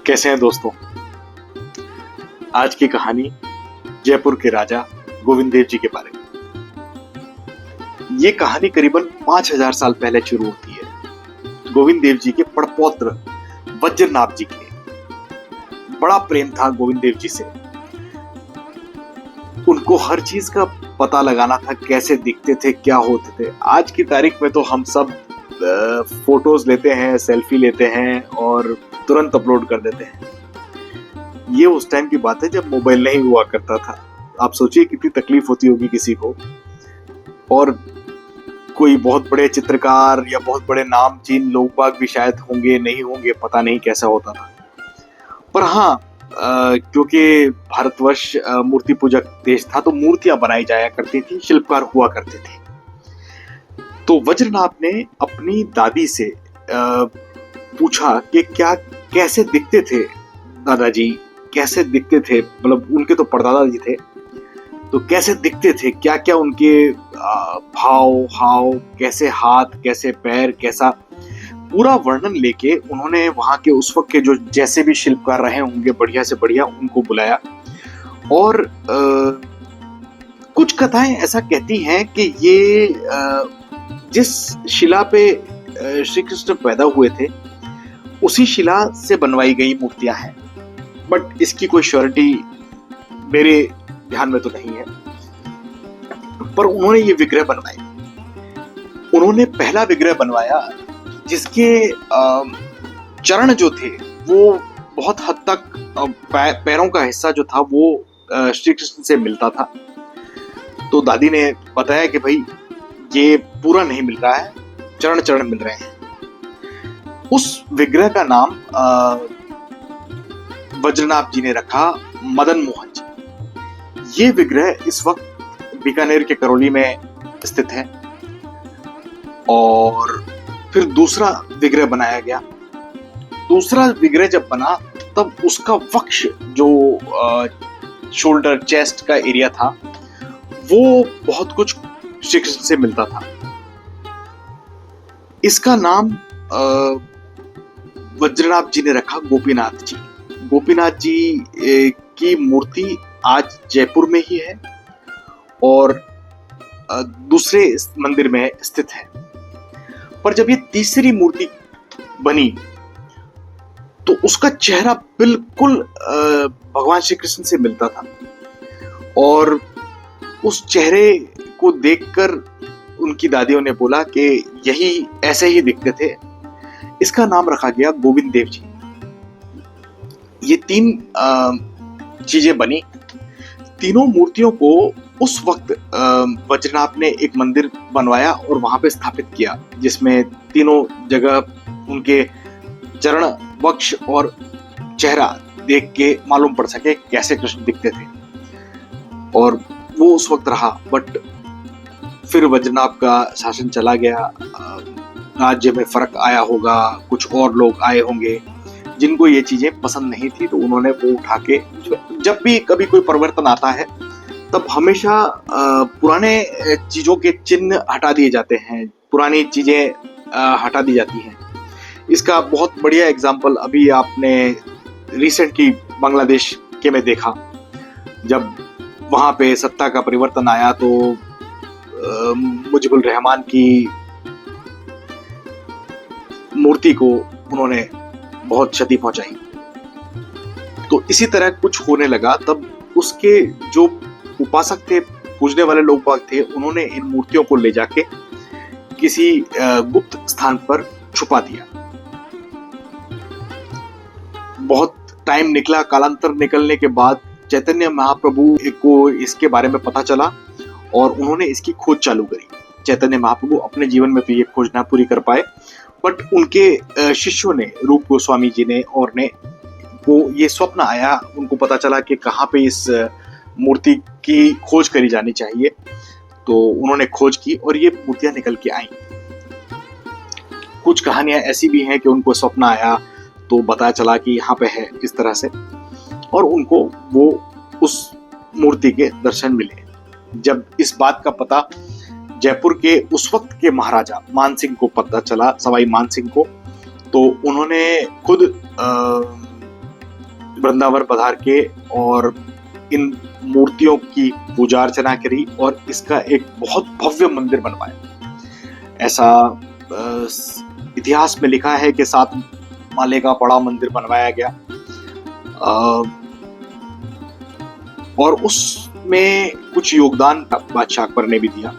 कैसे हैं दोस्तों। आज की कहानी जयपुर के राजा गोविंद देव जी के बारे में। ये कहानी करीबन 5000 साल पहले शुरू होती है। गोविंद देव जी के पड़पौत्र वज्रनाभ जी के बड़ा प्रेम था गोविंद देव जी से। उनको हर चीज का पता लगाना था, कैसे दिखते थे, क्या होते थे। आज की तारीख में तो हम सब फोटोज लेते हैं, सेल्फी लेते हैं और तुरंत अपलोड कर देते हैं। ये उस टाइम की बात है जब मोबाइल नहीं हुआ करता था। आप सोचिए कितनी तकलीफ होती होगी किसी को। और कोई बहुत बड़े चित्रकार या बहुत बड़े नामचीन लोग बाग भी शायद होंगे, नहीं होंगे, पता नहीं कैसा होता था। पर हाँ, क्योंकि भारतवर्ष मूर्ति पूजक देश था तो मूर्तियां बनाई जाया करती थी, शिल्पकार हुआ करते थे। तो वज्रनाभ ने अपनी दादी से पूछा कि कैसे दिखते थे दादाजी, कैसे दिखते थे, मतलब उनके तो परदादा जी थे, तो कैसे दिखते थे, क्या क्या उनके भाव हाव, कैसे हाथ, कैसे पैर, कैसा पूरा वर्णन लेके उन्होंने वहां के उस वक्त के जो जैसे भी शिल्पकार रहे होंगे बढ़िया से बढ़िया उनको बुलाया। और कुछ कथाएं ऐसा कहती हैं कि ये जिस शिला पे श्री कृष्ण पैदा हुए थे उसी शिला से बनवाई गई मूर्तियां हैं। बट इसकी कोई श्योरिटी मेरे ध्यान में तो नहीं है। पर उन्होंने ये विग्रह बनवाए। उन्होंने पहला विग्रह बनवाया जिसके चरण जो थे वो बहुत हद तक पैरों का हिस्सा जो था वो श्री कृष्ण से मिलता था। तो दादी ने बताया कि भाई ये पूरा नहीं मिल रहा है, चरण चरण मिल रहे हैं। उस विग्रह का नाम वज्रनाभ जी ने रखा मदन मोहन जी। ये विग्रह इस वक्त बीकानेर के करौली में स्थित है। और फिर दूसरा विग्रह बनाया गया। दूसरा विग्रह जब बना तब उसका वक्ष जो शोल्डर चेस्ट का एरिया था वो बहुत कुछ श्री कृष्ण से मिलता था। इसका नाम वज्रनाभ जी ने रखा गोपीनाथ जी। गोपीनाथ जी की मूर्ति आज जयपुर में ही है और दूसरे मंदिर में स्थित है। पर जब ये तीसरी मूर्ति बनी तो उसका चेहरा बिल्कुल भगवान श्री कृष्ण से मिलता था। और उस चेहरे को देखकर उनकी दादियों ने बोला कि यही ऐसे ही दिखते थे। इसका नाम रखा गया गोविंद देव जी। ये तीन चीजें बनी। तीनों मूर्तियों को उस वक्त वज्रनाभ ने एक मंदिर बनवाया और वहां पे स्थापित किया जिसमें तीनों जगह उनके चरण, वक्ष और चेहरा देख के मालूम पड़ सके कैसे कृष्ण दिखते थे। और वो उस वक्त रहा। बट फिर वज्रनाभ का शासन चला गया, राज्य में फर्क आया होगा, कुछ और लोग आए होंगे जिनको ये चीजें पसंद नहीं थी, तो उन्होंने वो उठा के, जब भी कभी कोई परिवर्तन आता है तब हमेशा पुराने चीजों के चिन्ह हटा दिए जाते हैं, पुरानी चीजें हटा दी जाती हैं। इसका बहुत बढ़िया एग्जाम्पल अभी आपने रिसेंटली बांग्लादेश के में देखा। जब वहां पे सत्ता का परिवर्तन आया तो मुजिबुर रहमान की मूर्ति को उन्होंने बहुत क्षति पहुंचाई। तो इसी तरह कुछ होने लगा। तब उसके जो उपासक थे, पूजने वाले लोग बाग थे, उन्होंने इन मूर्तियों को ले जाके किसी गुप्त स्थान पर छुपा दिया। बहुत टाइम निकला, कालांतर निकलने के बाद चैतन्य महाप्रभु को इसके बारे में पता चला और उन्होंने इसकी खोज चालू करी। चैतन्य महाप्रभु अपने जीवन में तो ये खोज ना पूरी कर पाए, बट उनके शिष्यों ने, रूप गोस्वामी जी ने और ने को ये स्वप्न आया, उनको पता चला कि कहाँ पे इस मूर्ति की खोज करी जानी चाहिए। तो उन्होंने खोज की और ये मूर्तियां निकल के आई। कुछ कहानियां ऐसी भी हैं कि उनको स्वप्न आया तो पता चला कि यहाँ पे है इस तरह से, और उनको वो उस मूर्ति के दर्शन मिले। जब इस बात का पता जयपुर के उस वक्त के महाराजा मान सिंह को पता चला, सवाई मान सिंह को, तो उन्होंने खुद वृंदावन पधार के और इन मूर्तियों की पूजा अर्चना करी और इसका एक बहुत भव्य मंदिर बनवाया। ऐसा इतिहास में लिखा है कि 7 माले का बड़ा मंदिर बनवाया गया और उसमें कुछ योगदान बादशाह अकबर ने भी दिया।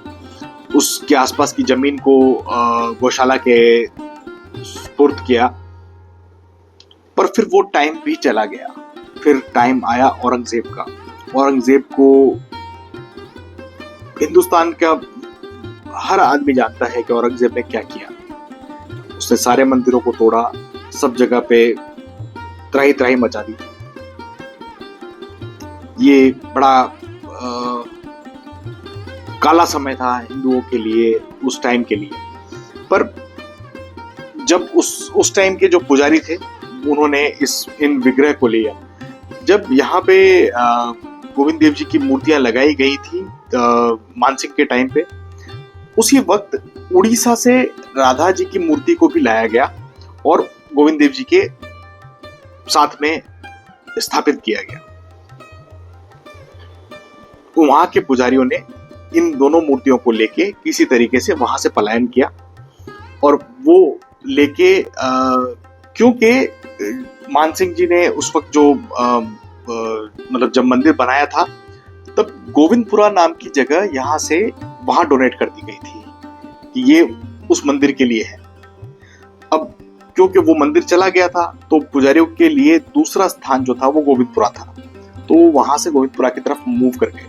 उसके आसपास की जमीन को गौशाला के सुपुर्द किया, पर फिर वो टाइम भी चला गया। फिर टाइम आया औरंगजेब का। औरंगजेब को हिंदुस्तान का हर आदमी जानता है कि औरंगजेब ने क्या किया। उसने सारे मंदिरों को तोड़ा, सब जगह पे त्राही त्राही मचा दी। ये बड़ा काला समय था हिंदुओं के लिए उस टाइम के लिए। पर जब उस टाइम के जो पुजारी थे उन्होंने इन विग्रह को लिया। जब यहाँ पे गोविंद देव जी की मूर्तियां लगाई गई थी मानसिंह के टाइम पे, उसी वक्त उड़ीसा से राधा जी की मूर्ति को भी लाया गया और गोविंद देव जी के साथ में स्थापित किया गया। वहां के पुजारियों ने इन दोनों मूर्तियों को लेके किसी तरीके से वहां से पलायन किया और वो लेके क्योंकि मानसिंह जी ने उस वक्त जो मतलब जब मंदिर बनाया था तब गोविंदपुरा नाम की जगह यहाँ से वहां डोनेट कर दी गई थी कि ये उस मंदिर के लिए है। अब क्योंकि वो मंदिर चला गया था तो पुजारियों के लिए दूसरा स्थान जो था वो गोविंदपुरा था, तो वहां से गोविंदपुरा की तरफ मूव कर गए।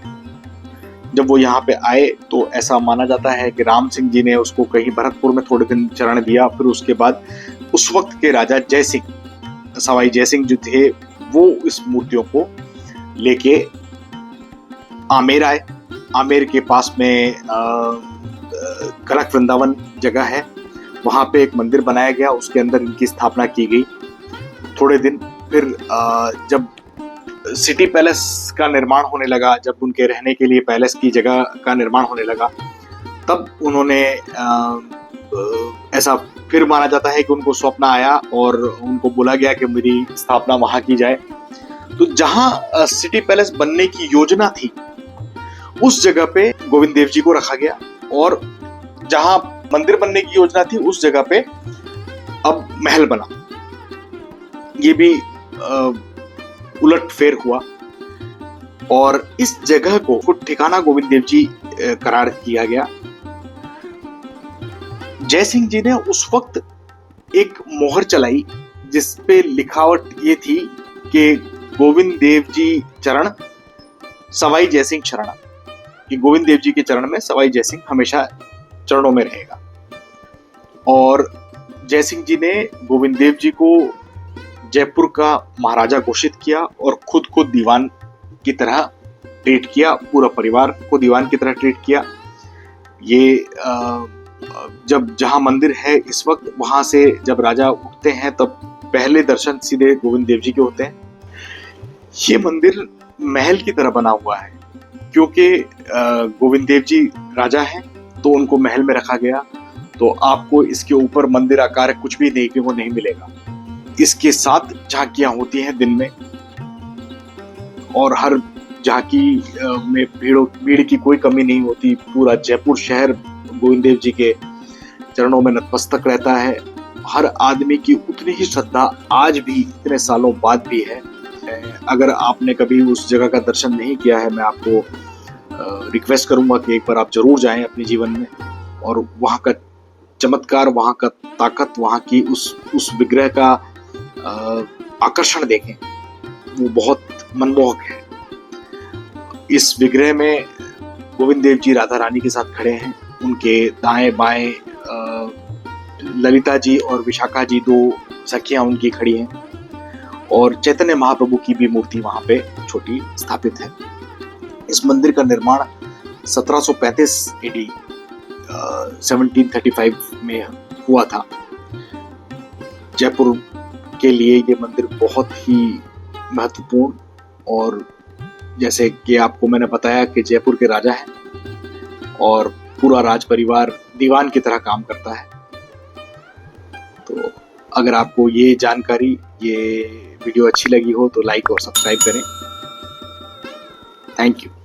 जब वो यहाँ पे आए तो ऐसा माना जाता है कि राम सिंह जी ने उसको कहीं भरतपुर में थोड़े दिन चरण दिया। फिर उसके बाद उस वक्त के राजा जय सिंह, सवाई जय सिंह जो थे, वो इस मूर्तियों को लेके आमेर आए। आमेर के पास में कनक वृंदावन जगह है, वहां पे एक मंदिर बनाया गया, उसके अंदर इनकी स्थापना की गई। थोड़े दिन फिर जब सिटी पैलेस का निर्माण होने लगा, जब उनके रहने के लिए पैलेस की जगह का निर्माण होने लगा, तब उन्होंने ऐसा फिर माना जाता है कि उनको स्वप्न आया और उनको बोला गया कि मेरी स्थापना वहां की जाए। तो जहां सिटी पैलेस बनने की योजना थी उस जगह पे गोविंद देव जी को रखा गया और जहां मंदिर बनने की योजना थी उस जगह पे अब महल बना। ये भी उलट फेर हुआ और इस जगह को ठिकाना गोविंद देव जी करार किया गया। जय सिंह जी ने उस वक्त एक मोहर चलाई जिस पे लिखावट ये थी कि गोविंद देव जी चरण सवाई जय सिंह शरण, कि गोविंद देव जी के चरण में सवाई जय सिंह हमेशा चरणों में रहेगा। और जय सिंह जी ने गोविंद देव जी को जयपुर का महाराजा घोषित किया और खुद को दीवान की तरह ट्रीट किया, पूरा परिवार को दीवान की तरह ट्रीट किया। ये जब जहां मंदिर है इस वक्त, वहां से जब राजा उठते हैं तब पहले दर्शन सीधे गोविंद देव जी के होते हैं। ये मंदिर महल की तरह बना हुआ है क्योंकि गोविंद देव जी राजा हैं तो उनको महल में रखा गया, तो आपको इसके ऊपर मंदिर आकार कुछ भी देखने को नहीं मिलेगा। इसके 7 झांकियां होती हैं दिन में और हर झांकी में भीड़ की कोई कमी नहीं होती। पूरा जयपुर शहर गोविंद देव जी के चरणों में नतमस्तक रहता है। हर आदमी की उतनी ही श्रद्धा आज भी इतने सालों बाद भी है। अगर आपने कभी उस जगह का दर्शन नहीं किया है, मैं आपको रिक्वेस्ट करूंगा कि एक बार आप जरूर जाएं अपने जीवन में और वहाँ का चमत्कार, वहाँ का ताकत, वहाँ की उस विग्रह का आकर्षण देखें। वो बहुत मनमोहक है। इस विग्रह में गोविंद देव जी राधा रानी के साथ खड़े हैं। उनके दाएं बाएं ललिता जी और विशाखा जी 2 सखियां उनकी खड़ी हैं और चैतन्य महाप्रभु की भी मूर्ति वहां पे छोटी स्थापित है। इस मंदिर का निर्माण 1735 एडी 1735 में हुआ था। जयपुर के लिए ये मंदिर बहुत ही महत्वपूर्ण, और जैसे कि आपको मैंने बताया कि जयपुर के राजा हैं और पूरा राज परिवार दीवान की तरह काम करता है। तो अगर आपको ये जानकारी, ये वीडियो अच्छी लगी हो तो लाइक और सब्सक्राइब करें। Thank you.